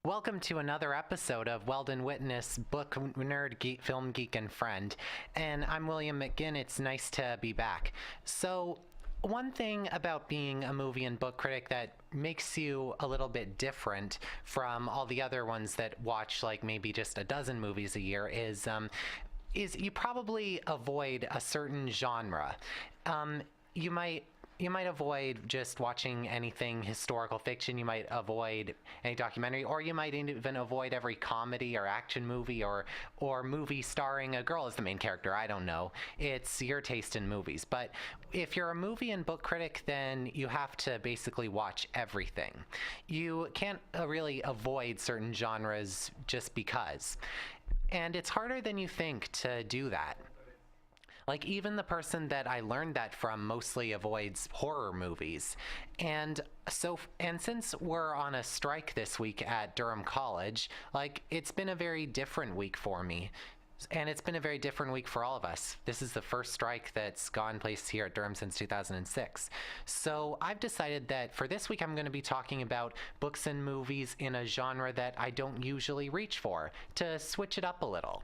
Welcome to another episode of Weldon Witness, book nerd, geek, film geek, and friend. And I'm William McGinn. It's nice to be back. So, one thing about being a movie and book critic that makes you a little bit different from all the other ones that watch like maybe just a dozen movies a year is you probably avoid a certain genre. You might avoid just watching anything historical fiction. You might avoid any documentary, or you might even avoid every comedy or action movie or movie starring a girl as the main character. I don't know. It's your taste in movies. But if you're a movie and book critic, then you have to basically watch everything. You can't really avoid certain genres just because. And it's harder than you think to do that. Like, even the person that I learned that from mostly avoids horror movies. And since we're on a strike this week at Durham College, like, it's been a very different week for me. And it's been a very different week for all of us. This is the first strike that's gone place here at Durham since 2006. So I've decided that for this week I'm going to be talking about books and movies in a genre that I don't usually reach for, to switch it up a little.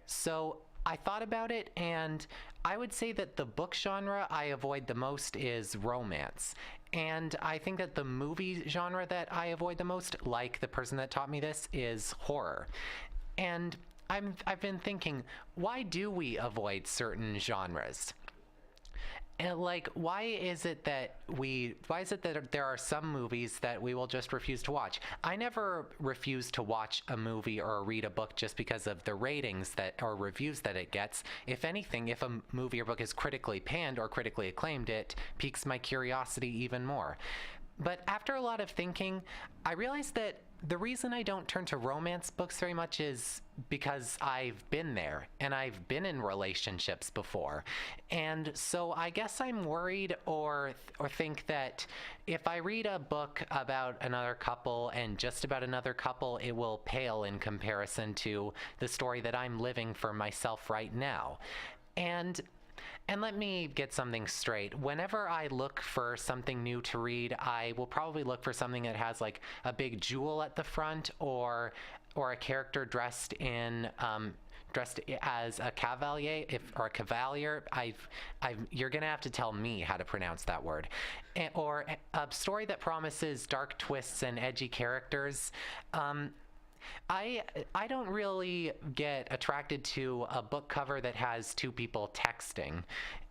So I thought about it, and I would say that the book genre I avoid the most is romance. And I think that the movie genre that I avoid the most, like the person that taught me this, is horror. And I've been thinking, why do we avoid certain genres? And like, why is it that there are some movies that we will just refuse to watch? I never refuse to watch a movie or read a book just because of the ratings that or reviews that it gets. If anything, if a movie or book is critically panned or critically acclaimed, it piques my curiosity even more. But after a lot of thinking, I realized that the reason I don't turn to romance books very much is because I've been there and I've been in relationships before. And so I guess I'm worried or think that if I read a book about another couple and just about another couple, it will pale in comparison to the story that I'm living for myself right now. And let me get something straight. Whenever I look for something new to read, I will probably look for something that has like a big jewel at the front, or a character dressed as a cavalier, or a cavalier. You're gonna have to tell me how to pronounce that word. Or a story that promises dark twists and edgy characters. I don't really get attracted to a book cover that has two people texting.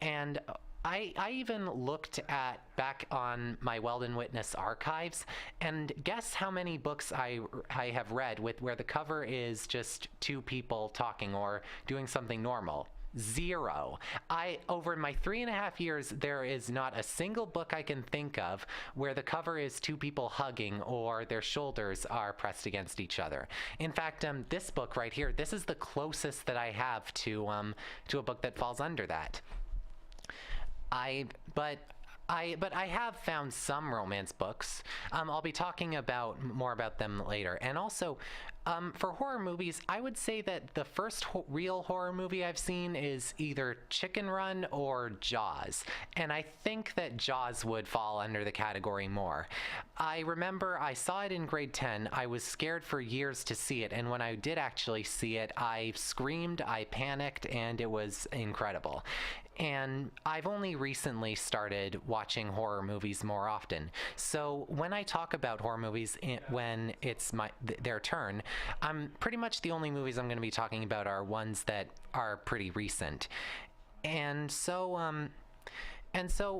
And I even looked back on my Weldon Witness archives, and guess how many books I have read where the cover is just two people talking or doing something normal. Zero. Over my 3.5 years, there is not a single book I can think of where the cover is two people hugging or their shoulders are pressed against each other. In fact, this book right here, this is the closest that I have to a book that falls under that. But I have found some romance books. I'll be talking more about them later. And also, for horror movies, I would say that the first real horror movie I've seen is either Chicken Run or Jaws. And I think that Jaws would fall under the category more. I remember I saw it in grade 10. I was scared for years to see it. And when I did actually see it, I screamed, I panicked, and it was incredible. And I've only recently started watching horror movies more often. So when I talk about horror movies when it's their turn, pretty much the only movies I'm going to be talking about are ones that are pretty recent. And so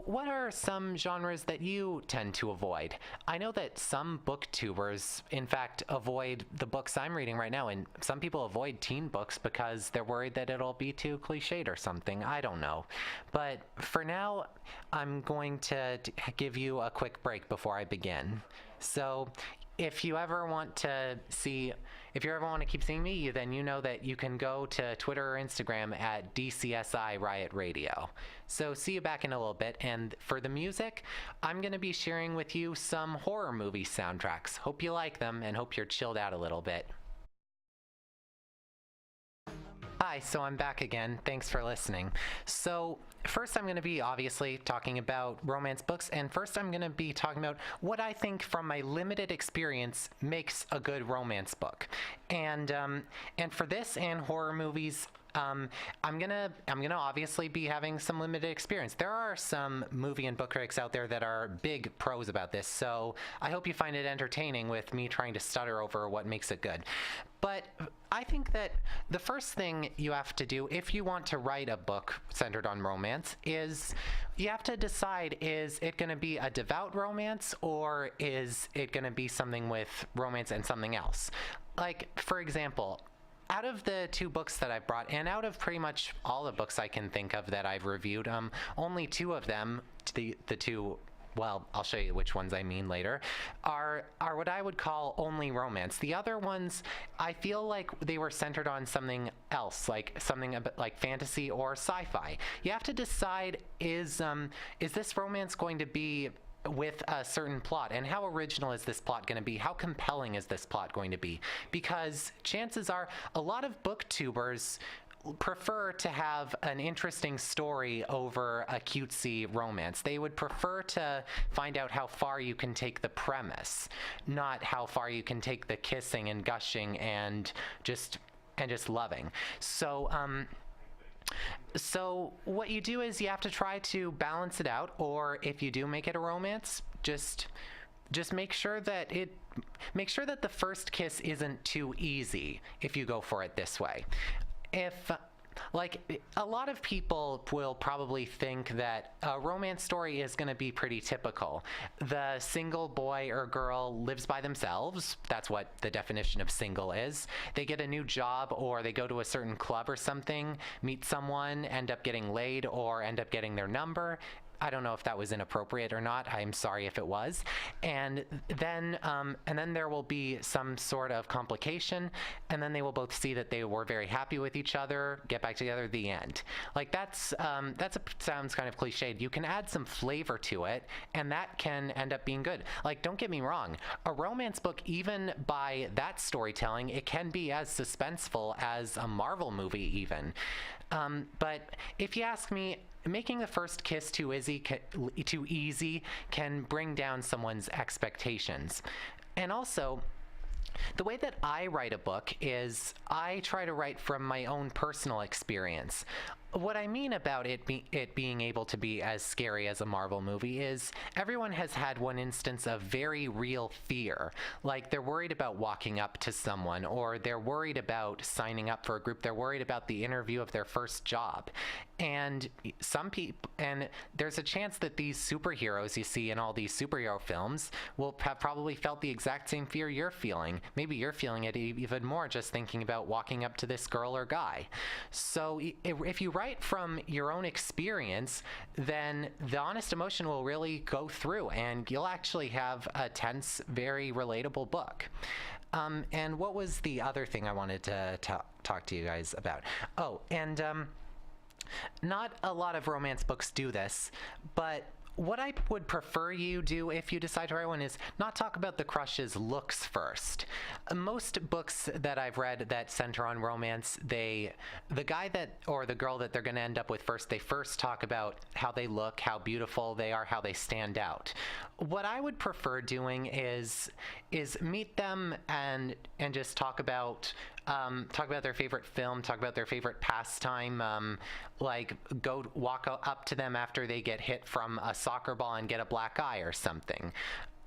what are some genres that you tend to avoid? I know that some booktubers, in fact, avoid the books I'm reading right now, and some people avoid teen books because they're worried that it'll be too cliched or something. I don't know. But for now, I'm going to give you a quick break before I begin. So if you ever want to keep seeing me, then you know that you can go to Twitter or Instagram at DCSI Riot Radio. So see you back in a little bit. And for the music, I'm going to be sharing with you some horror movie soundtracks. Hope you like them and hope you're chilled out a little bit. Hi, Hi, so I'm back again. Thanks for listening. So, first, I'm going to be obviously talking about romance books, and first, I'm going to be talking about what I think, from my limited experience, makes a good romance book. And for this and horror movies, I'm gonna obviously be having some limited experience. There are some movie and book critics out there that are big pros about this, so I hope you find it entertaining with me trying to stutter over what makes it good. But I think that the first thing you have to do if you want to write a book centered on romance is you have to decide, is it going to be a devout romance, or is it going to be something with romance and something else? Like, for example, out of the two books that I've brought, and out of pretty much all the books I can think of that I've reviewed, only two of them, the two, well, I'll show you which ones I mean later, are what I would call only romance. The other ones, I feel like they were centered on something else, like something a bit like fantasy or sci-fi. You have to decide, is this romance going to be with a certain plot, and how original is this plot going to be? How compelling is this plot going to be? Because chances are a lot of booktubers prefer to have an interesting story over a cutesy romance. They would prefer to find out how far you can take the premise, not how far you can take the kissing and gushing and just loving. So what you do is you have to try to balance it out, or if you do make it a romance, just make sure that the first kiss isn't too easy if you go for it this way. If Like, a lot of people will probably think that a romance story is going to be pretty typical. The single boy or girl lives by themselves. That's what the definition of single is. They get a new job, or they go to a certain club or something, meet someone, end up getting laid, or end up getting their number. I don't know if that was inappropriate or not. I'm sorry if it was. And then there will be some sort of complication, and then they will both see that they were very happy with each other, get back together, the end. Like, sounds kind of cliched. You can add some flavor to it, and that can end up being good. Like, don't get me wrong, a romance book, even by that storytelling, it can be as suspenseful as a Marvel movie even. But if you ask me, making the first kiss too easy can bring down someone's expectations. And also, the way that I write a book is I try to write from my own personal experience. What I mean about it being able to be as scary as a Marvel movie is everyone has had one instance of very real fear. Like, they're worried about walking up to someone, or they're worried about signing up for a group. They're worried about the interview of their first job. And there's a chance that these superheroes you see in all these superhero films will have probably felt the exact same fear you're feeling. Maybe you're feeling it even more just thinking about walking up to this girl or guy. So if you write from your own experience, then the honest emotion will really go through, and you'll actually have a tense, very relatable book. And what was the other thing I wanted to talk to you guys about? Oh, and not a lot of romance books do this, but what I would prefer you do if you decide to write one is not talk about the crush's looks first. Most books that I've read that center on romance, the guy or the girl that they're going to end up with first, they first talk about how they look, how beautiful they are, how they stand out. What I would prefer doing is meet them and just talk about their favorite film, talk about their favorite pastime, like go walk up to them after they get hit from a soccer ball and get a black eye or something.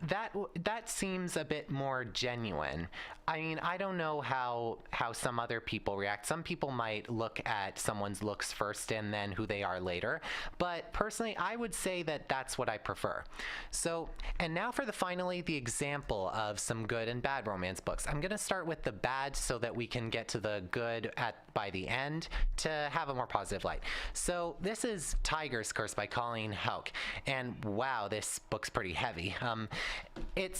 That seems a bit more genuine. I mean, I don't know how some other people react. Some people might look at someone's looks first and then who they are later. But personally, I would say that that's what I prefer. So, and now for finally the example of some good and bad romance books. I'm going to start with the bad so that we can get to the good by the end to have a more positive light. So this is Tiger's Curse by Colleen Houck. And wow, this book's pretty heavy. It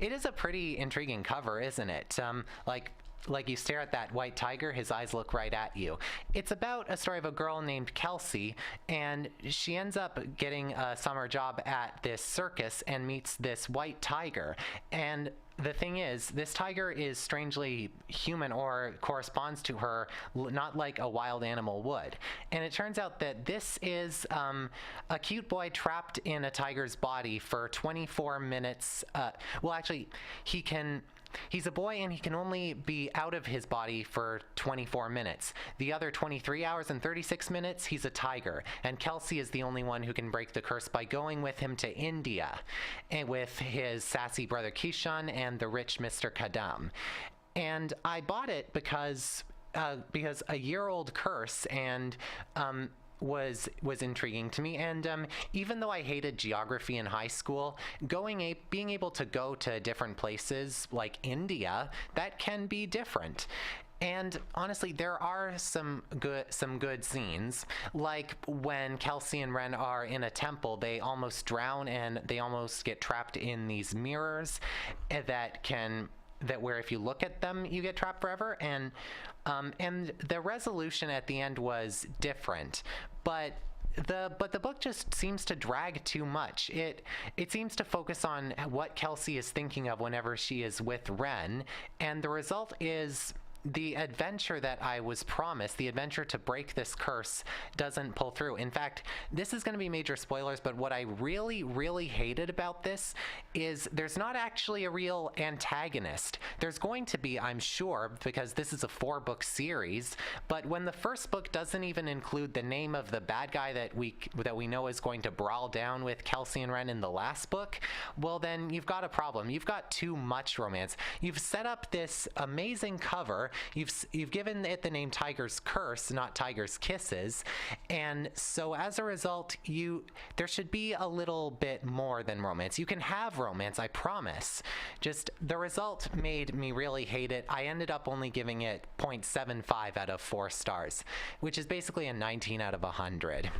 is a pretty intriguing cover, isn't it? Like, like you stare at that white tiger, his eyes look right at you. It's about a story of a girl named Kelsey, and she ends up getting a summer job at this circus and meets this white tiger. And the thing is, this tiger is strangely human, or corresponds to her not like a wild animal would. And it turns out that this is a cute boy trapped in a tiger's body for 24 minutes. Well, actually, he's a boy and he can only be out of his body for 24 minutes. The other 23 hours and 36 minutes, he's a tiger. And Kelsey is the only one who can break the curse by going with him to India, and with his sassy brother Kishan and the rich Mr. Kadam. And I bought it because a year-old curse, and was intriguing to me. And even though I hated geography in high school, being able to go to different places like India, that can be different. And honestly, there are some good scenes, like when Kelsey and Ren are in a temple. They almost drown and they almost get trapped in these mirrors that where if you look at them you get trapped forever. And the resolution at the end was different, but the book just seems to drag too much. It seems to focus on what Kelsey is thinking of whenever she is with Ren, and the result is the adventure that I was promised, the adventure to break this curse, doesn't pull through. In fact, this is going to be major spoilers, but what I really, really hated about this is there's not actually a real antagonist. There's going to be, I'm sure, because this is a 4-book series, but when the first book doesn't even include the name of the bad guy that we know is going to brawl down with Kelsey and Ren in the last book, well then you've got a problem. You've got too much romance. You've set up this amazing cover. You've given it the name Tiger's Curse, not Tiger's Kisses, and so as a result, there should be a little bit more than romance. You can have romance, I promise. Just the result made me really hate it. I ended up only giving it 0.75 out of 4 stars, which is basically a 19 out of 100.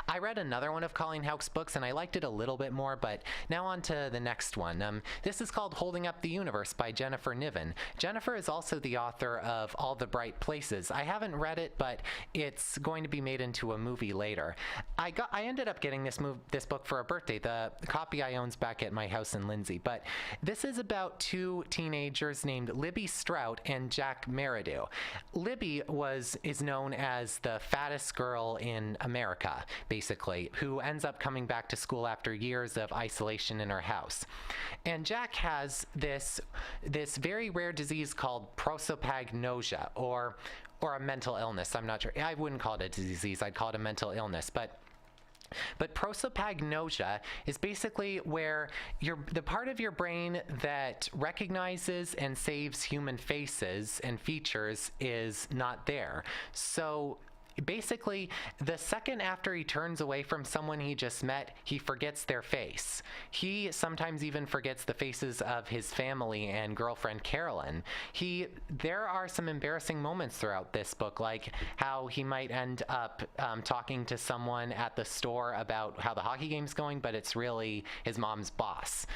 I read another one of Colleen Houck's books and I liked it a little bit more, but now on to the next one. This is called Holding Up the Universe by Jennifer Niven. Jennifer is also the author of All the Bright Places. I haven't read it, but it's going to be made into a movie later. I ended up getting this book for a birthday. The copy I own's back at my house in Lindsay, but this is about 2 teenagers named Libby Strout and Jack Meridew. Libby is known as the fattest girl in America, basically, who ends up coming back to school after years of isolation in her house. And Jack has this very rare disease called prosopagnosia, or a mental illness. I'm not sure. I wouldn't call it a disease. I'd call it a mental illness. But prosopagnosia is basically where the part of your brain that recognizes and saves human faces and features is not there. So basically, the second after he turns away from someone he just met, he forgets their face. He sometimes even forgets the faces of his family and girlfriend Carolyn. There are some embarrassing moments throughout this book, like how he might end up talking to someone at the store about how the hockey game's going, but it's really his mom's boss.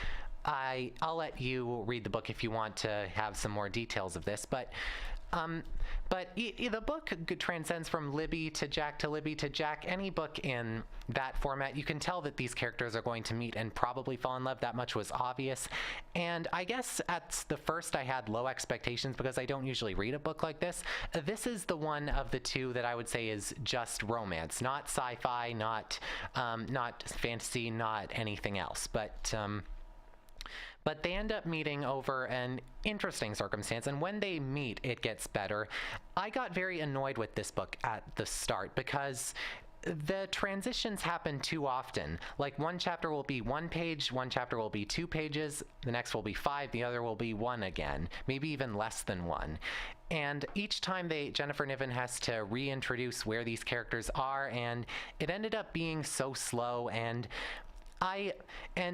I'll let you read the book if you want to have some more details of this, but the book transcends from Libby to Jack to Libby to Jack. Any book in that format, you can tell that these characters are going to meet and probably fall in love. That much was obvious. And I guess at the first I had low expectations because I don't usually read a book like this. This is the one of the 2 that I would say is just romance, not sci-fi, not fantasy, not anything else. But they end up meeting over an interesting circumstance, and when they meet, it gets better. I got very annoyed with this book at the start because the transitions happen too often. Like, one chapter will be 1 page, one chapter will be 2 pages, the next will be 5, the other will be 1 again, maybe even less than 1. And each time Jennifer Niven has to reintroduce where these characters are, and it ended up being so slow. And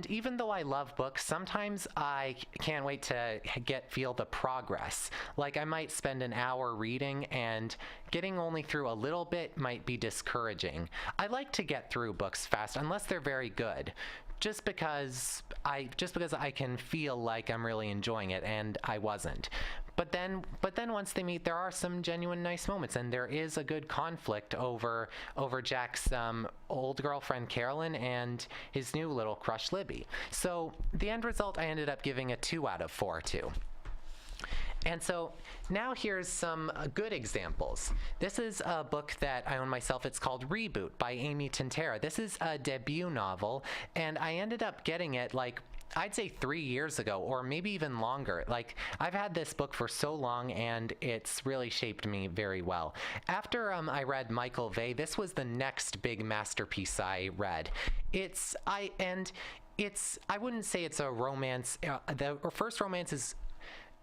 even though I love books, sometimes I can't wait to feel the progress. Like, I might spend an hour reading and getting only through a little bit might be discouraging. I like to get through books fast, unless they're very good. just because I can feel like I'm really enjoying it, and I wasn't. But then once they meet, there are some genuine nice moments, and there is a good conflict over Jack's old girlfriend Carolyn and his new little crush Libby. So the end result, I ended up giving a 2 out of 4 to. And so now here's some good examples. This is a book that I own myself. It's called Reboot by Amy Tintera. This is a debut novel, and I ended up getting it like I'd say 3 years ago, or maybe even longer. Like, I've had this book for so long, and it's really shaped me very well. After I read Michael Vey, this was the next big masterpiece I read. I wouldn't say it's a romance. The first romance is,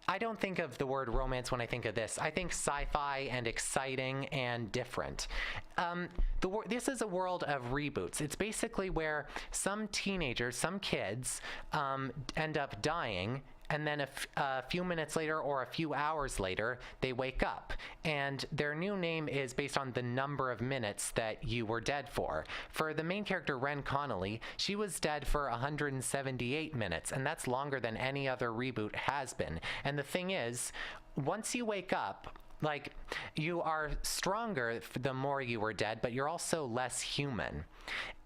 I don't think of the word romance when I think of this. I think sci-fi and exciting and different. This is a world of reboots. It's basically where some teenagers, some kids, end up dying, and then a few minutes later or a few hours later, they wake up. And their new name is based on the number of minutes that you were dead for. For the main character, Ren Connolly, she was dead for 178 minutes, and that's longer than any other reboot has been. And the thing is, once you wake up, like, you are stronger the more you were dead, but you're also less human.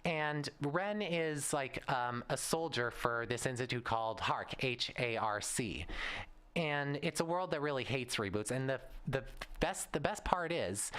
And Ren is like a soldier for this institute called HARC, H-A-R-C. And it's a world that really hates reboots. And the best part is,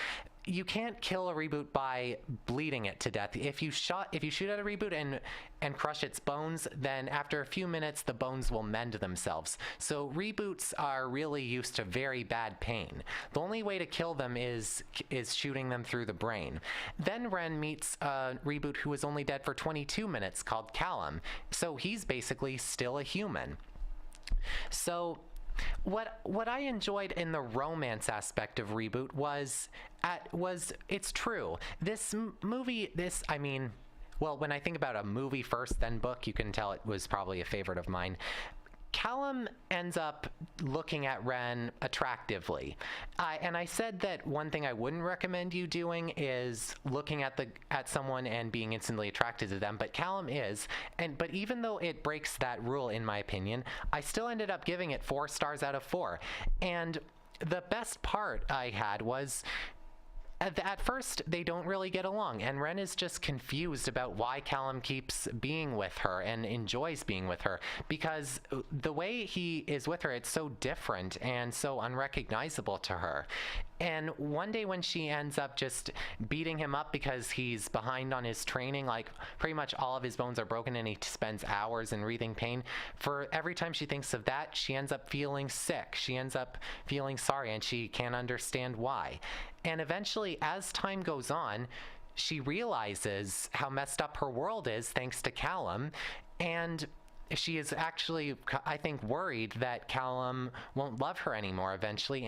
you can't kill a reboot by bleeding it to death. If you shoot at a reboot and crush its bones, then after a few minutes the bones will mend themselves. So reboots are really used to very bad pain. The only way to kill them is shooting them through the brain. Then Ren meets a reboot who was only dead for 22 minutes called Callum. So he's basically still a human. So what I enjoyed in the romance aspect of Reboot was it's true. This movie, well, when I think about a movie first, then book, you can tell it was probably a favorite of mine. Callum ends up looking at Ren attractively. And I said that one thing I wouldn't recommend you doing is looking at someone and being instantly attracted to them, but Callum is. But even though it breaks that rule, in my opinion, I still ended up giving it 4 stars out of 4. And the best part I had was, at first, they don't really get along, and Ren is just confused about why Callum keeps being with her and enjoys being with her, because the way he is with her, it's so different and so unrecognizable to her. And one day when she ends up just beating him up because he's behind on his training, like pretty much all of his bones are broken and he spends hours in wreathing pain, for every time she thinks of that, she ends up feeling sick. She ends up feeling sorry, and she can't understand why. And eventually, as time goes on, she realizes how messed up her world is thanks to Callum, and she is actually, I think, worried that Callum won't love her anymore eventually.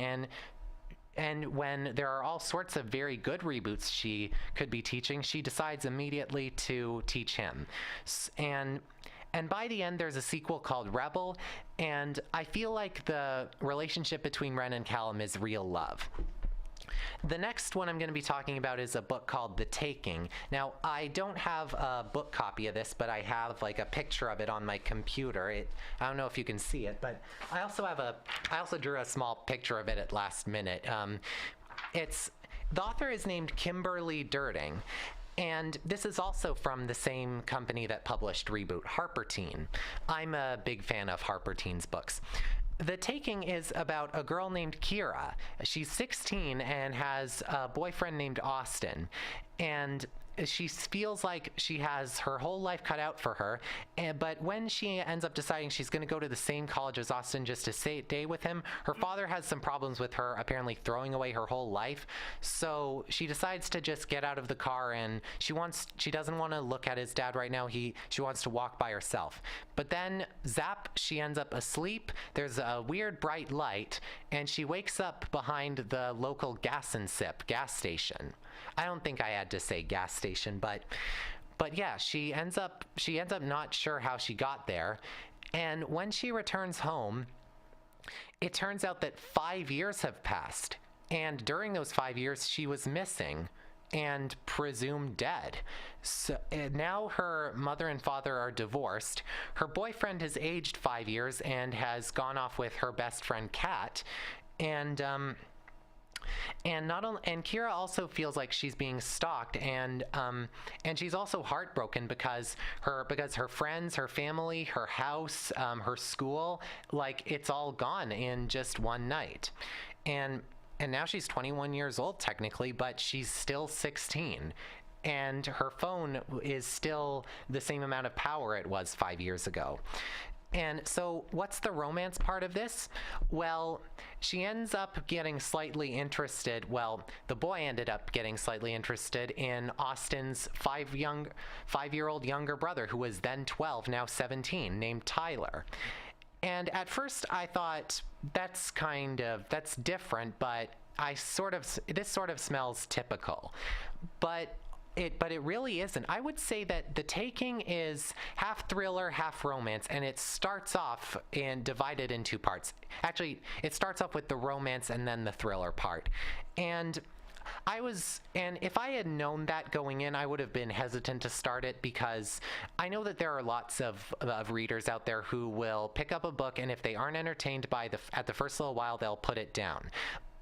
And when there are all sorts of very good reboots she could be teaching, she decides immediately to teach him. And by the end, there's a sequel called Rebel, and I feel like the relationship between Ren and Callum is real love. The next one I'm going to be talking about is a book called The Taking. Now, I don't have a book copy of this, but I have like a picture of it on my computer. I don't know if you can see it, but I also drew a small picture of it at last minute. The author is named Kimberly Durting. And this is also from the same company that published Reboot, Harper Teen. I'm a big fan of Harper Teen's books. The Taking is about a girl named Kira. She's 16 and has a boyfriend named Austin. And she feels like she has her whole life cut out for her, but when she ends up deciding she's going to go to the same college as Austin just to stay with him, her father has some problems with her apparently throwing away her whole life, so she decides to just get out of the car, and she doesn't want to look at his dad right now. She wants to walk by herself. But then, zap, she ends up asleep. There's a weird bright light, and she wakes up behind the local gas station. I don't think I had to say gas station, but yeah, she ends up not sure how she got there. And when she returns home, it turns out that 5 years have passed. And during those 5 years, she was missing. and presumed dead. So now her mother and father are divorced. Her boyfriend has aged 5 years and has gone off with her best friend Kat, and not only, and Kira also feels like she's being stalked, and she's also heartbroken because her friends, her family, her house, her school, like it's all gone in just one night, and now she's 21 years old technically, but she's still 16. And her phone is still the same amount of power it was 5 years ago. And so what's the romance part of this? Well, she ends up getting slightly interested. Well, the boy ended up getting slightly interested in Austin's 5-year-old younger brother, who was then 12, now 17, named Tyler. And at first I thought that's different, but this sort of smells typical. But it really isn't. I would say that The Taking is half thriller, half romance, and it starts off and divided in two parts. Actually, it starts off with the romance and then the thriller part. And if I had known that going in, I would have been hesitant to start it, because I know that there are lots of readers out there who will pick up a book, and if they aren't entertained at the first little while, they'll put it down.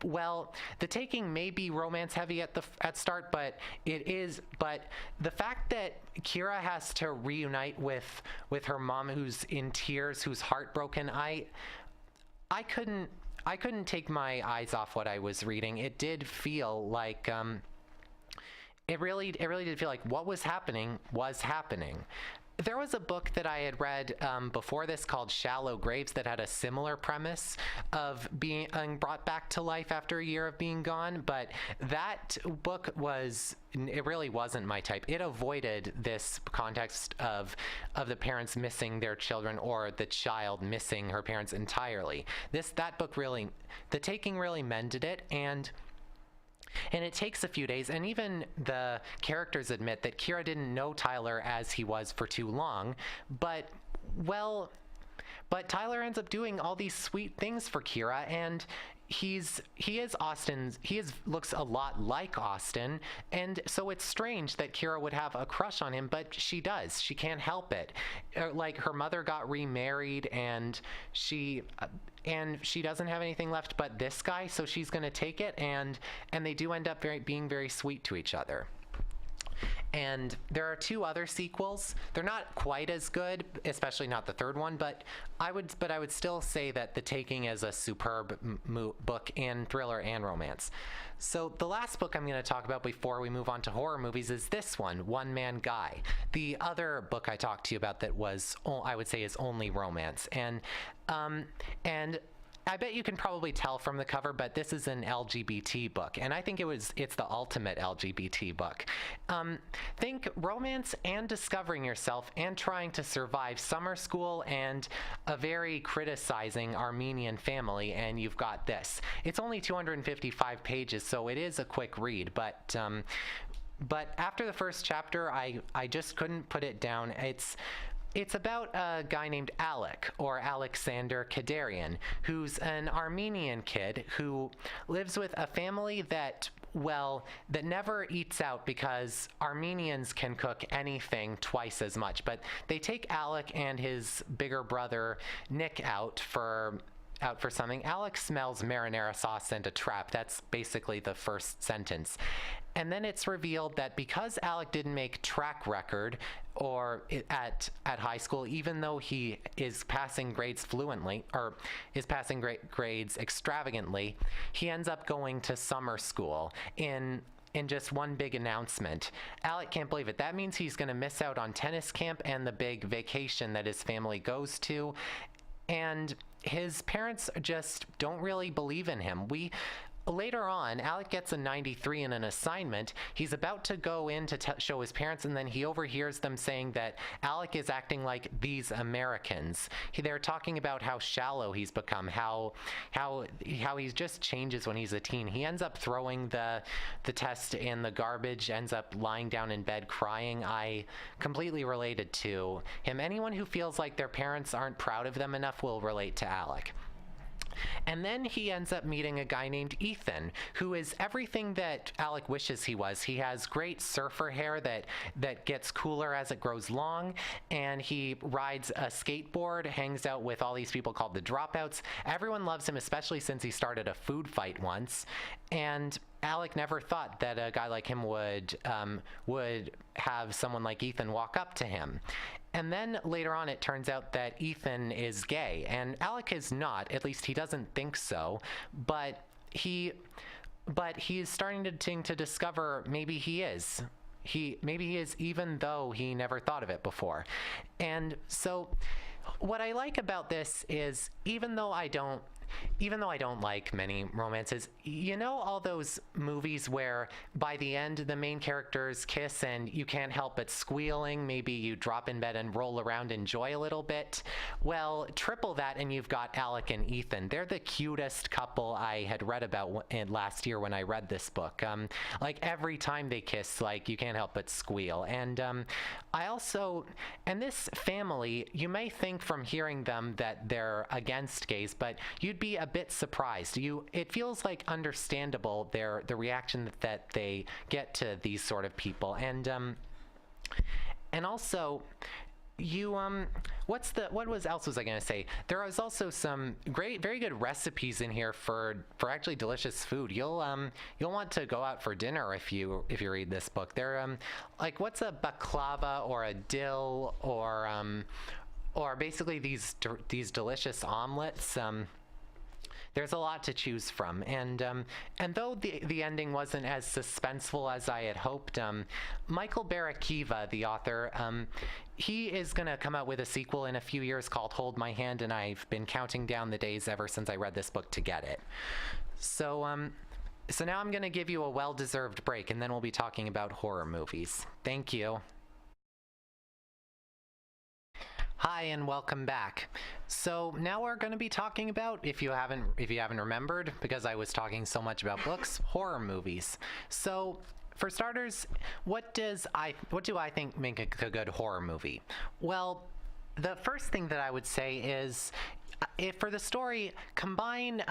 Well, The Taking may be romance heavy at start, but the fact that Kira has to reunite with her mom, who's in tears, who's heartbroken, I couldn't take my eyes off what I was reading. It did feel like it really did feel like what was happening was happening. There was a book that I had read before this called Shallow Graves that had a similar premise of being brought back to life after a year of being gone, but that book it really wasn't my type. It avoided this context of the parents missing their children or the child missing her parents entirely. That book really, The Taking really mended it, and it takes a few days, and even the characters admit that Kira didn't know Tyler as he was for too long, but Tyler ends up doing all these sweet things for Kira, and he looks a lot like Austin, and so it's strange that Kira would have a crush on him, but she does. She can't help it. Like, her mother got remarried, and she doesn't have anything left but this guy, so she's gonna take it, and they do end up being very sweet to each other. And there are two other sequels. They're not quite as good, especially not the third one, but I would still say that The Taking is a superb book in thriller and romance. So the last book I'm going to talk about before we move on to horror movies is this one, One Man Guy. The other book I talked to you about that I would say is only romance. And I bet you can probably tell from the cover, but this is an LGBT book, and I think it's the ultimate LGBT book. Think romance and discovering yourself and trying to survive summer school and a very criticizing Armenian family, and you've got this. It's only 255 pages, so it is a quick read, but after the first chapter, I just couldn't put it down. It's about a guy named Alec, or Alexander Kadarian, who's an Armenian kid who lives with a family that never eats out because Armenians can cook anything twice as much. But they take Alec and his bigger brother Nick out for something. Alec smells marinara sauce and a trap. That's basically the first sentence. And then it's revealed that because Alec didn't make track record at high school, even though he is passing grades fluently, or is passing grades extravagantly, he ends up going to summer school in just one big announcement. Alec can't believe it. That means he's going to miss out on tennis camp and the big vacation that his family goes to. And his parents just don't really believe in him. Later on, Alec gets a 93 in an assignment. He's about to go in to show his parents, and then he overhears them saying that Alec is acting like these Americans. They're talking about how shallow he's become, how he just changes when he's a teen. He ends up throwing the test in the garbage, ends up lying down in bed crying. I completely related to him. Anyone who feels like their parents aren't proud of them enough will relate to Alec. And then he ends up meeting a guy named Ethan, who is everything that Alec wishes he was. He has great surfer hair that gets cooler as it grows long, and he rides a skateboard, hangs out with all these people called the Dropouts. Everyone loves him, especially since he started a food fight once. And Alec never thought that a guy like him would have someone like Ethan walk up to him. And then later on, it turns out that Ethan is gay, and Alec is not. At least he doesn't think so. But he is starting to discover maybe he is. Maybe he is, even though he never thought of it before. And so, what I like about this is, even though I don't like many romances, you know, all those movies where by the end the main characters kiss and you can't help but squealing, maybe you drop in bed and roll around, enjoy a little bit. Well, triple that and you've got Alec and Ethan. They're the cutest couple I had read about last year when I read this book. Like every time they kiss, like you can't help but squeal. And and this family, you may think from hearing them that they're against gays, but you'd be a bit surprised. It feels like understandable the reaction that they get to these sort of people, and also what else was I gonna say? There was also some very good recipes in here for actually delicious food. You'll want to go out for dinner if you read this book. They're like, what's a baklava or a dill or basically these delicious omelets. There's a lot to choose from, and though the ending wasn't as suspenseful as I had hoped, Michael Barakiva, the author, he is going to come out with a sequel in a few years called Hold My Hand, and I've been counting down the days ever since I read this book to get it. So now I'm going to give you a well-deserved break, and then we'll be talking about horror movies. Thank you. Hi and welcome back. So now we're going to be talking about, if you haven't remembered, because I was talking so much about books, horror movies. So for starters, what do I think make a good horror movie? Well, the first thing that I would say is, if for the story, combine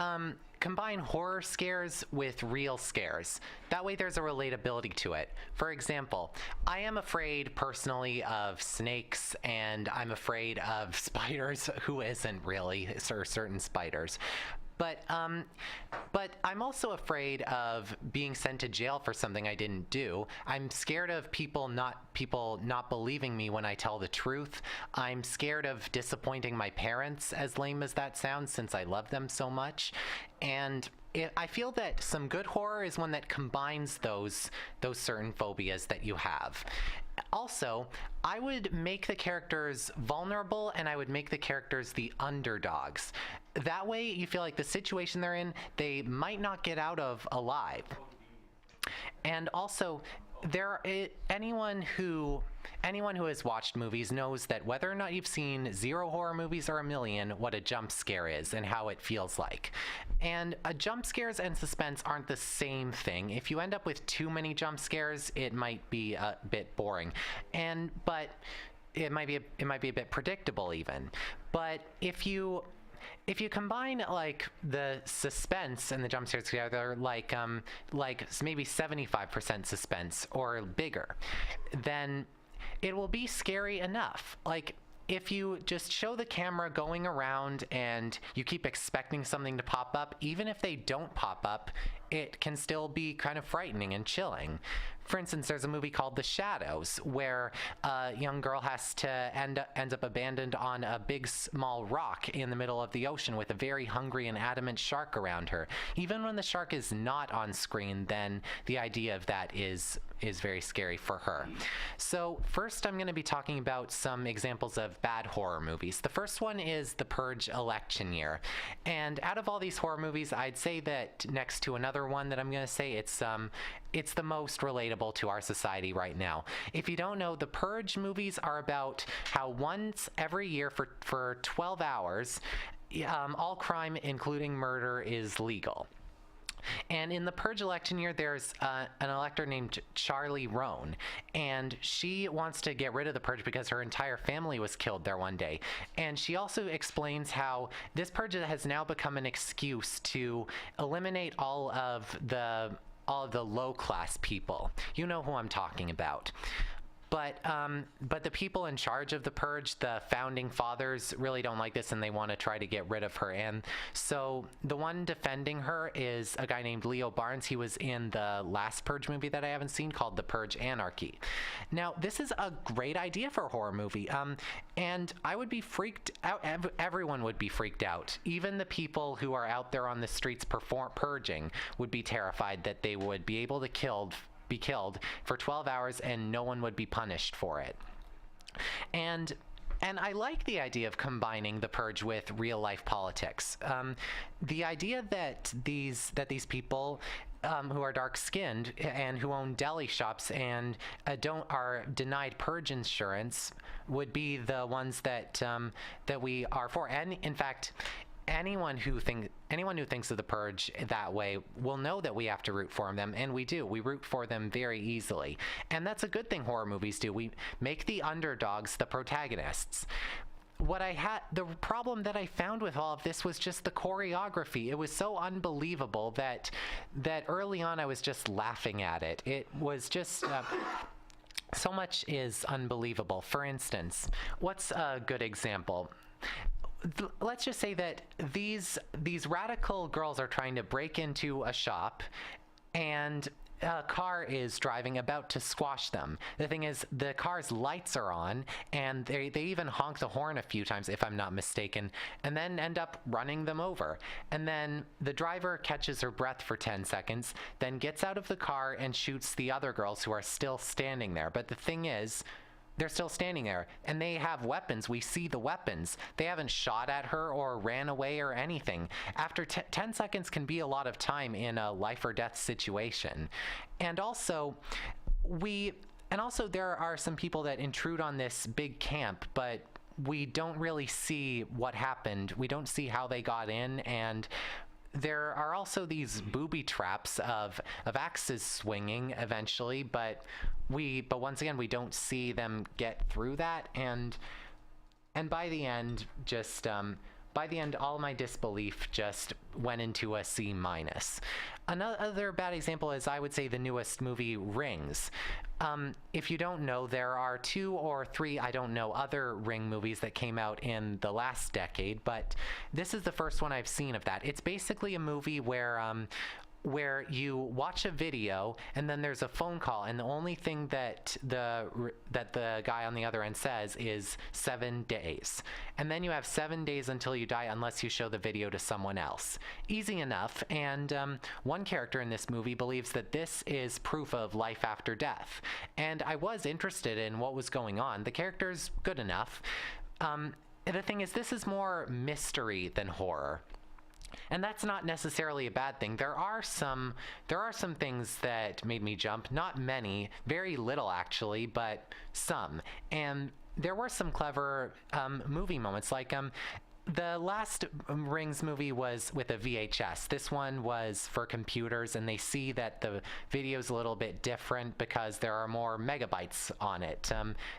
horror scares with real scares. That way there's a relatability to it. For example, I am afraid personally of snakes, and I'm afraid of spiders. Who isn't really? Certain spiders. But I'm also afraid of being sent to jail for something I didn't do. I'm scared of people not believing me when I tell the truth. I'm scared of disappointing my parents, as lame as that sounds, since I love them so much. And I feel that some good horror is one that combines those certain phobias that you have. Also, I would make the characters vulnerable, and I would make the characters the underdogs. That way you feel like the situation they're in, they might not get out of alive. And also, anyone who has watched movies knows that whether or not you've seen 0 horror movies or a million, what a jump scare is and how it feels like. And jump scares and suspense aren't the same thing. If you end up with too many jump scares, it might be a bit boring. But it might be a bit predictable even. But if you combine like the suspense and the jump scares together, like maybe 75% suspense or bigger, then it will be scary enough. Like, if you just show the camera going around and you keep expecting something to pop up, even if they don't pop up, it can still be kind of frightening and chilling. For instance, there's a movie called The Shadows, where a young girl ends up abandoned on a big small rock in the middle of the ocean with a very hungry and adamant shark around her. Even when the shark is not on screen, then the idea of that is very scary for her. So first I'm going to be talking about some examples of bad horror movies. The first one is The Purge election year. And out of all these horror movies, I'd say that next to another one that I'm going to say, it's the most relatable to our society right now. If you don't know, the Purge movies are about how once every year for 12 hours, all crime, including murder, is legal. And in the Purge election year, there's an elector named Charlie Roan, and she wants to get rid of the Purge because her entire family was killed there one day. And she also explains how this Purge has now become an excuse to eliminate all of the low class people. You know who I'm talking about. But the people in charge of the Purge, the founding fathers, really don't like this, and they want to try to get rid of her. And so the one defending her is a guy named Leo Barnes. He was in the last Purge movie that I haven't seen called The Purge Anarchy. Now, this is a great idea for a horror movie, and I would be freaked out. Everyone would be freaked out. Even the people who are out there on the streets purging would be terrified that they would be able to be killed for 12 hours and no one would be punished for it. And I like the idea of combining the Purge with real life politics. The idea that these people who are dark skinned and who own deli shops and are denied Purge insurance would be the ones that we are for. And in fact, anyone who thinks of the Purge that way will know that we have to root for them, and we do. We root for them very easily, and that's a good thing horror movies do. We make the underdogs the protagonists. The problem that I found with all of this was just the choreography. It was so unbelievable that early on I was just laughing at it. It was just so much is unbelievable. For instance, what's a good example? Let's just say that these radical girls are trying to break into a shop, and a car is driving about to squash them. The thing is, the car's lights are on, and they even honk the horn a few times, if I'm not mistaken, and then end up running them over. And then the driver catches her breath for 10 seconds, then gets out of the car and shoots the other girls who are still standing there. But the thing is, they're still standing there, and they have weapons. We see the weapons. They haven't shot at her or ran away or anything. After 10 seconds can be a lot of time in a life or death situation. And also, there are some people that intrude on this big camp, but we don't really see what happened. We don't see how they got in, and there are also these booby traps of axes swinging eventually, but once again we don't see them get through that, and by the end all my disbelief just went into a C-. Another bad example is, I would say, the newest movie, Rings. If you don't know, there are 2 or 3, I don't know, other Ring movies that came out in the last decade, but this is the first one I've seen of that. It's basically a movie where you watch a video and then there's a phone call, and the only thing that the guy on the other end says is 7 days, and then you have 7 days until you die unless you show the video to someone else. Easy enough. And one character in this movie believes that this is proof of life after death, and I was interested in what was going on. The character's good enough. The thing is, this is more mystery than horror. And that's not necessarily a bad thing. There are some things that made me jump. Not many, very little actually, but some. And there were some clever movie moments, like the last Rings movie was with a VHS. This one was for computers, and they see that the video's a little bit different because there are more megabytes on it.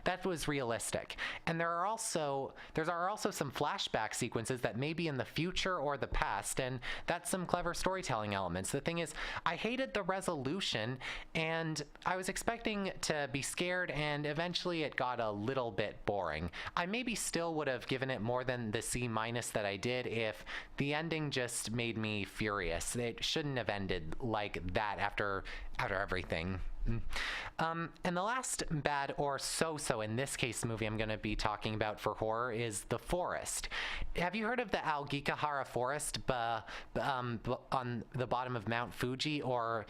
That was realistic. And there are also some flashback sequences that may be in the future or the past, and that's some clever storytelling elements. The thing is, I hated the resolution, and I was expecting to be scared, and eventually it got a little bit boring. I maybe still would have given it more than the C- that I did if the ending just made me furious. It shouldn't have ended like that after everything. And the last bad, or so in this case, movie I'm going to be talking about for horror is The Forest. Have you heard of the Aokigahara Forest on the bottom of Mount Fuji, or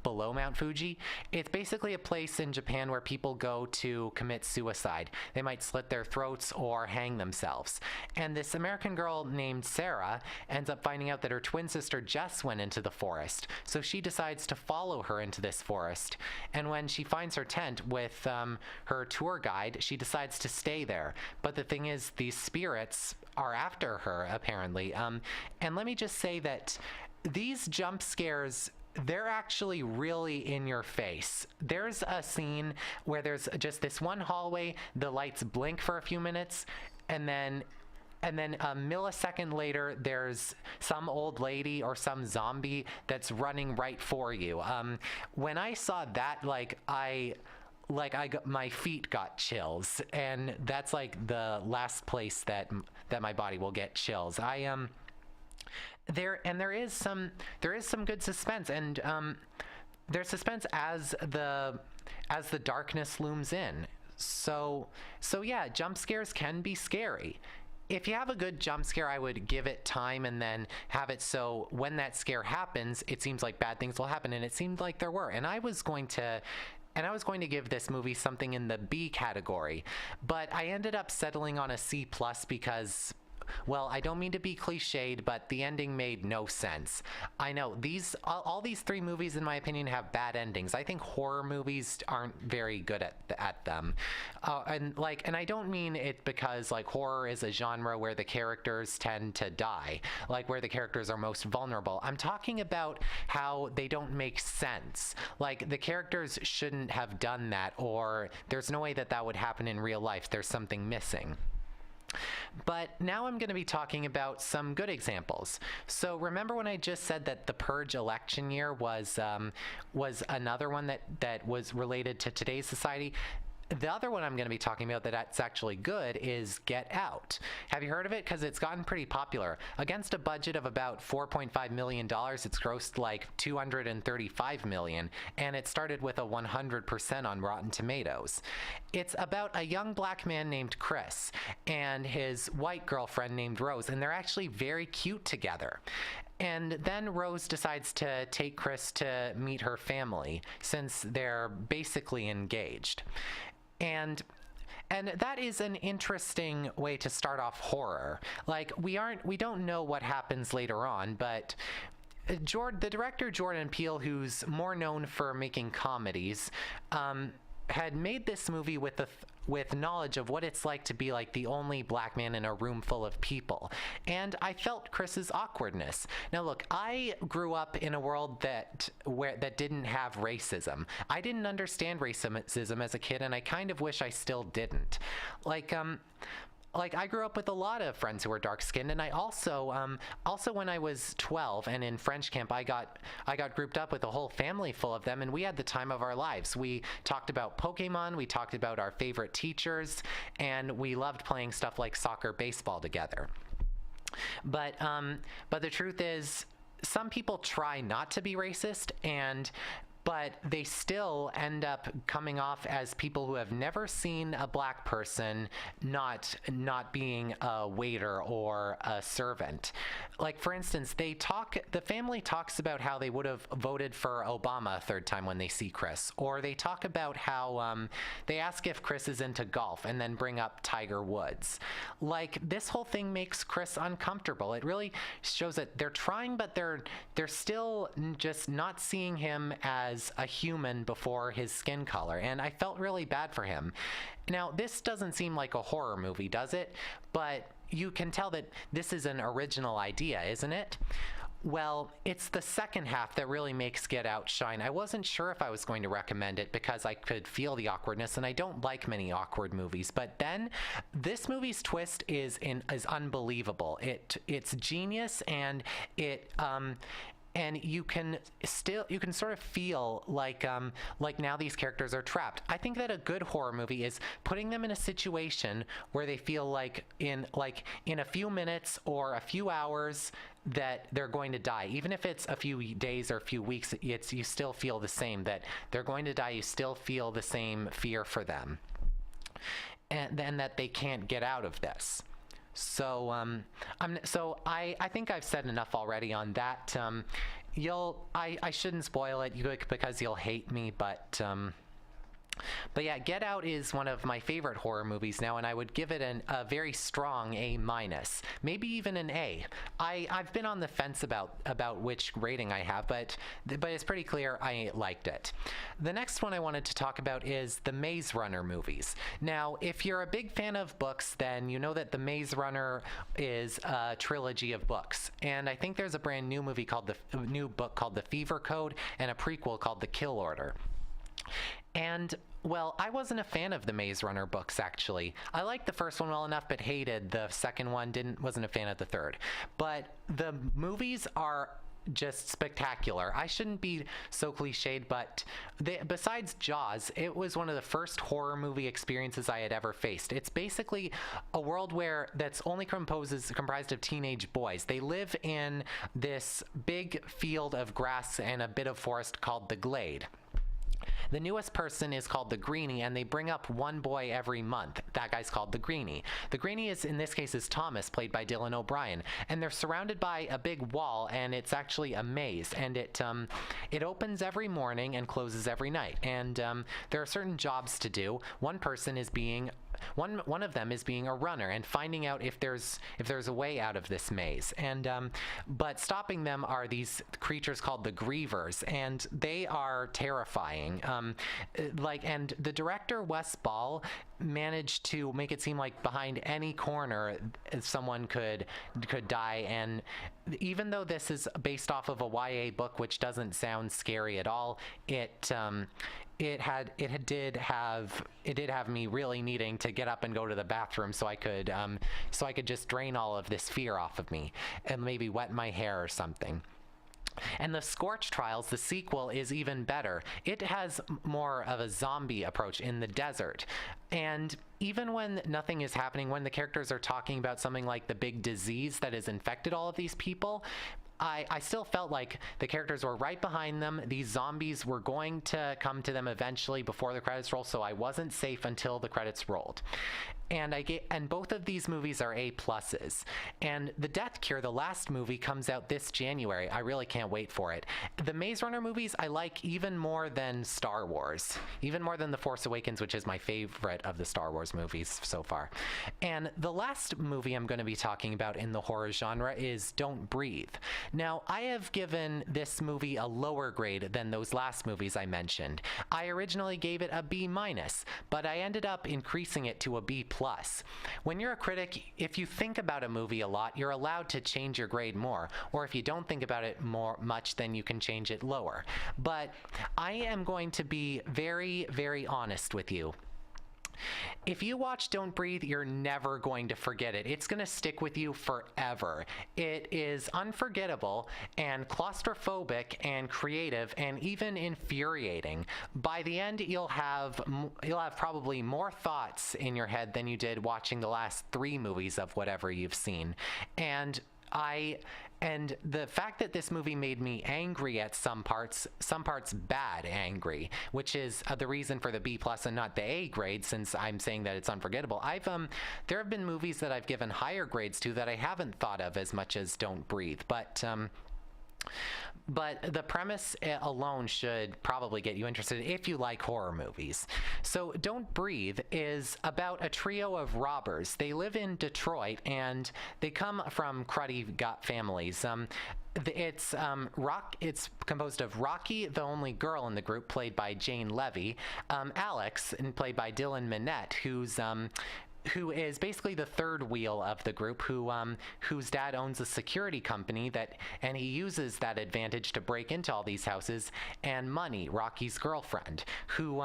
below Mount Fuji? It's basically a place in Japan where people go to commit suicide. They might slit their throats or hang themselves. And this American girl named Sarah ends up finding out that her twin sister Jess went into the forest. So she decides to follow her into this forest. And when she finds her tent with her tour guide, she decides to stay there. But the thing is, these spirits are after her, apparently. And let me just say that these jump scares, they're actually really in your face. There's a scene where there's just this one hallway, the lights blink for a few minutes, and then a millisecond later, there's some old lady or some zombie that's running right for you. When I saw that, my feet got chills, and that's like the last place that my body will get chills. There is some good suspense, and there's suspense as the darkness looms in. So yeah, jump scares can be scary. If you have a good jump scare, I would give it time and then have it so when that scare happens, it seems like bad things will happen, and it seemed like there were. And I was going to give this movie something in the B category, but I ended up settling on a C plus because, well, I don't mean to be cliched, but the ending made no sense. I know all these three movies, in my opinion, have bad endings. I think horror movies aren't very good at them, and I don't mean it because like horror is a genre where the characters tend to die, like where the characters are most vulnerable. I'm talking about how they don't make sense. Like the characters shouldn't have done that, or there's no way that would happen in real life. There's something missing. But now I'm going to be talking about some good examples. So remember when I just said that the Purge election year was another one that was related to today's society? The other one I'm going to be talking about that's actually good is Get Out. Have you heard of it? Because it's gotten pretty popular. Against a budget of about $4.5 million, it's grossed like $235 million, and it started with a 100% on Rotten Tomatoes. It's about a young black man named Chris and his white girlfriend named Rose, and they're actually very cute together. And then Rose decides to take Chris to meet her family, since they're basically engaged. And that is an interesting way to start off horror. Like we don't know what happens later on, but the director Jordan Peele, who's more known for making comedies, had made this movie with knowledge of what it's like to be like the only black man in a room full of people. And I felt Chris's awkwardness. Now look, I grew up in a world that didn't have racism. I didn't understand racism as a kid, and I kind of wish I still didn't. Like I grew up with a lot of friends who were dark skinned, and I also when I was 12 and in French camp, I got grouped up with a whole family full of them, and we had the time of our lives. We talked about Pokemon, we talked about our favorite teachers, and we loved playing stuff like soccer, baseball together. But the truth is, some people try not to be racist, but they still end up coming off as people who have never seen a black person not being a waiter or a servant. Like for instance, the family talks about how they would have voted for Obama a third time when they see Chris, or they talk about how they ask if Chris is into golf and then bring up Tiger Woods. Like this whole thing makes Chris uncomfortable. It really shows that they're trying, but they're still just not seeing him as a human before his skin color, and I felt really bad for him. Now, this doesn't seem like a horror movie, does it? But you can tell that this is an original idea, isn't it? Well, it's the second half that really makes Get Out shine. I wasn't sure if I was going to recommend it because I could feel the awkwardness, and I don't like many awkward movies. But then, this movie's twist is unbelievable. It's genius, and and you can sort of feel like now these characters are trapped. I think that a good horror movie is putting them in a situation where they feel like in a few minutes or a few hours that they're going to die. Even if it's a few days or a few weeks, you still feel the same, that they're going to die. You still feel the same fear for them, and then that they can't get out of this. So I think I've said enough already on that. I shouldn't spoil it because you'll hate me, but But yeah, Get Out is one of my favorite horror movies now, and I would give it a very strong A minus, maybe even an A. I've been on the fence about which rating I have, but it's pretty clear I liked it. The next one I wanted to talk about is the Maze Runner movies. Now, if you're a big fan of books, then you know that the Maze Runner is a trilogy of books, and I think there's a brand new new book called The Fever Code and a prequel called The Kill Order. And, well, I wasn't a fan of the Maze Runner books, actually. I liked the first one well enough, but hated the second one, wasn't a fan of the third. But the movies are just spectacular. I shouldn't be so cliched, but besides Jaws, it was one of the first horror movie experiences I had ever faced. It's basically a world that's only comprised of teenage boys. They live in this big field of grass and a bit of forest called the Glade. The newest person is called the Greenie, and they bring up one boy every month. That guy's called the Greenie. The Greenie in this case is Thomas, played by Dylan O'Brien, and they're surrounded by a big wall, and it's actually a maze, and it opens every morning and closes every night. And there are certain jobs to do. One of them is being a runner and finding out if there's a way out of this maze. And but stopping them are these creatures called the Grievers, and they are terrifying. And the director Wes Ball managed to make it seem like behind any corner someone could die. And even though this is based off of a YA book, which doesn't sound scary at all, it did have me really needing to get up and go to the bathroom so I could just drain all of this fear off of me and maybe wet my hair or something. And the Scorch Trials, the sequel, is even better. It has more of a zombie approach in the desert. And even when nothing is happening, when the characters are talking about something like the big disease that has infected all of these people, I still felt like the characters were right behind them. These zombies were going to come to them eventually before the credits roll, so I wasn't safe until the credits rolled. And both of these movies are A pluses. And The Death Cure, the last movie, comes out this January. I really can't wait for it. The Maze Runner movies I like even more than Star Wars, even more than The Force Awakens, which is my favorite of the Star Wars movies so far. And the last movie I'm going to be talking about in the horror genre is Don't Breathe. Now, I have given this movie a lower grade than those last movies I mentioned. I originally gave it a B minus, but I ended up increasing it to a B plus. When you're a critic, if you think about a movie a lot, you're allowed to change your grade more, or if you don't think about it much, then you can change it lower. But I am going to be very, very honest with you. If you watch Don't Breathe, you're never going to forget it. It's going to stick with you forever. It is unforgettable and claustrophobic and creative and even infuriating. By the end, you'll have probably more thoughts in your head than you did watching the last 3 movies of whatever you've seen. And the fact that this movie made me angry at some parts bad angry, which is the reason for the B plus and not the A grade, since I'm saying that it's unforgettable. There have been movies that I've given higher grades to that I haven't thought of as much as Don't Breathe, but the premise alone should probably get you interested if you like horror movies. So Don't Breathe is about a trio of robbers. They live in Detroit, and they come from cruddy families. It's composed of Rocky, the only girl in the group, played by Jane Levy, Alex, and played by Dylan Minnette, who is basically the third wheel of the group, whose dad owns a security company and he uses that advantage to break into all these houses, and Money, Rocky's girlfriend, who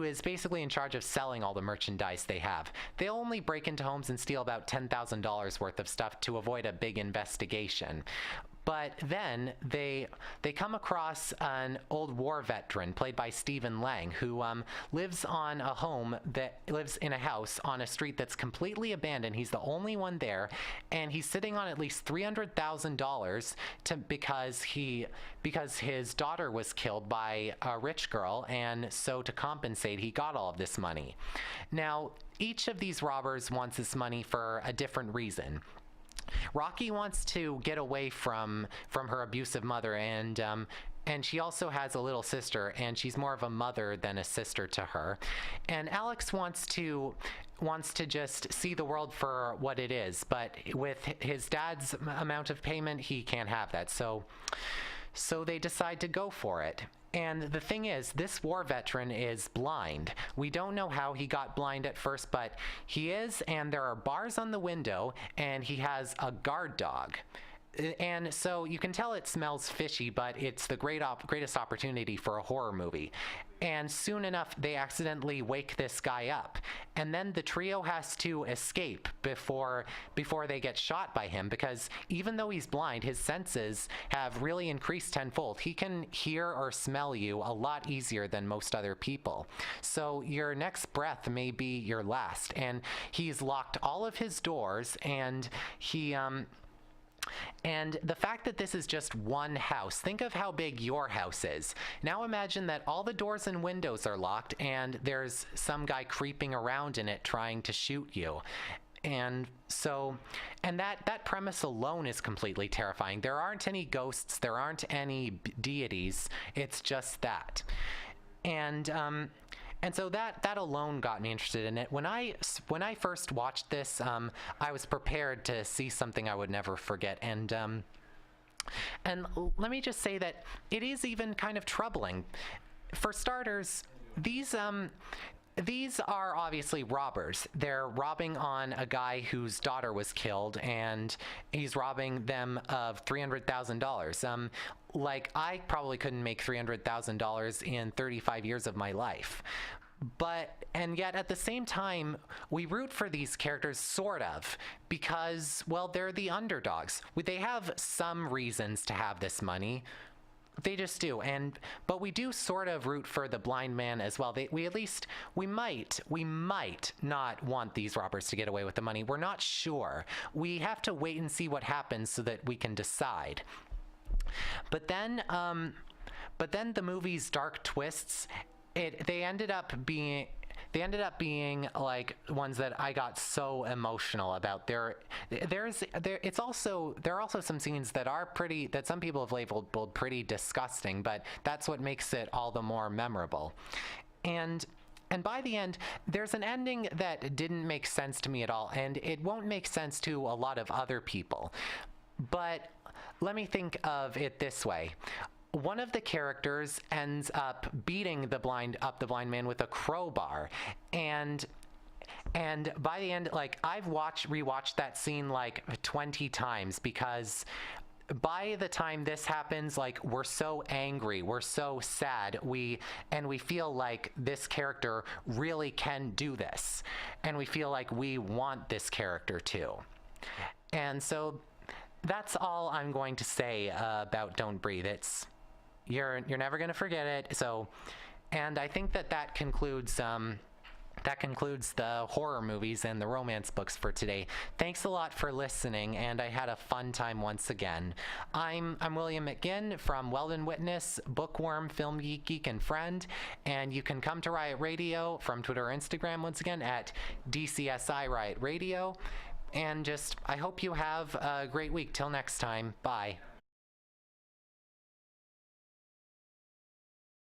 is basically in charge of selling all the merchandise they have. They only break into homes and steal about $10,000 worth of stuff to avoid a big investigation. But then they come across an old war veteran played by Stephen Lang, who lives in a house on a street that's completely abandoned. He's the only one there, and he's sitting on at least $300,000 because his daughter was killed by a rich girl, and so to compensate, he got all of this money. Now, each of these robbers wants this money for a different reason. Rocky wants to get away from her abusive mother, and and she also has a little sister, and she's more of a mother than a sister to her. And Alex wants to just see the world for what it is, but with his dad's amount of payment, he can't have that. So they decide to go for it. And the thing is, this war veteran is blind. We don't know how he got blind at first, but he is, and there are bars on the window, and he has a guard dog. And so you can tell it smells fishy, but it's the greatest opportunity for a horror movie. And soon enough, they accidentally wake this guy up. And then the trio has to escape before they get shot by him, because even though he's blind, his senses have really increased tenfold. He can hear or smell you a lot easier than most other people. So your next breath may be your last. And he's locked all of his doors, and and the fact that this is just one house, think of how big your house is. Now imagine that all the doors and windows are locked, and there's some guy creeping around in it trying to shoot you. And that premise alone is completely terrifying. There aren't any ghosts, there aren't any deities, it's just that. And so that alone got me interested in it. When I first watched this, I was prepared to see something I would never forget. And let me just say that it is even kind of troubling. For starters, these are obviously robbers. They're robbing on a guy whose daughter was killed, and he's robbing them of $300,000. Like, I probably couldn't make $300,000 in 35 years of my life. And yet at the same time, we root for these characters, sort of, because, well, they're the underdogs. They have some reasons to have this money. They just do. But we do sort of root for the blind man as well. We might not want these robbers to get away with the money. We're not sure. We have to wait and see what happens so that we can decide. But then the movie's dark twists, they ended up being like ones that I got so emotional about. There are also some scenes that some people have labeled pretty disgusting, but that's what makes it all the more memorable. And by the end, there's an ending that didn't make sense to me at all, and it won't make sense to a lot of other people. But let me think of it this way. One of the characters ends up beating the blind man with a crowbar, and by the end, like, I've rewatched that scene like 20 times, because by the time this happens, like, we're so angry, we're so sad, we feel like this character really can do this, and we feel like we want this character too. And so that's all I'm going to say about Don't Breathe. You're never gonna forget it. So, and I think that concludes the horror movies and the romance books for today. Thanks a lot for listening, and I had a fun time once again. I'm William McGinn from Weldon Witness, Bookworm, Film Geek, and Friend, and you can come to Riot Radio from Twitter or Instagram once again at DCSI Riot Radio. And I hope you have a great week. Till next time, bye.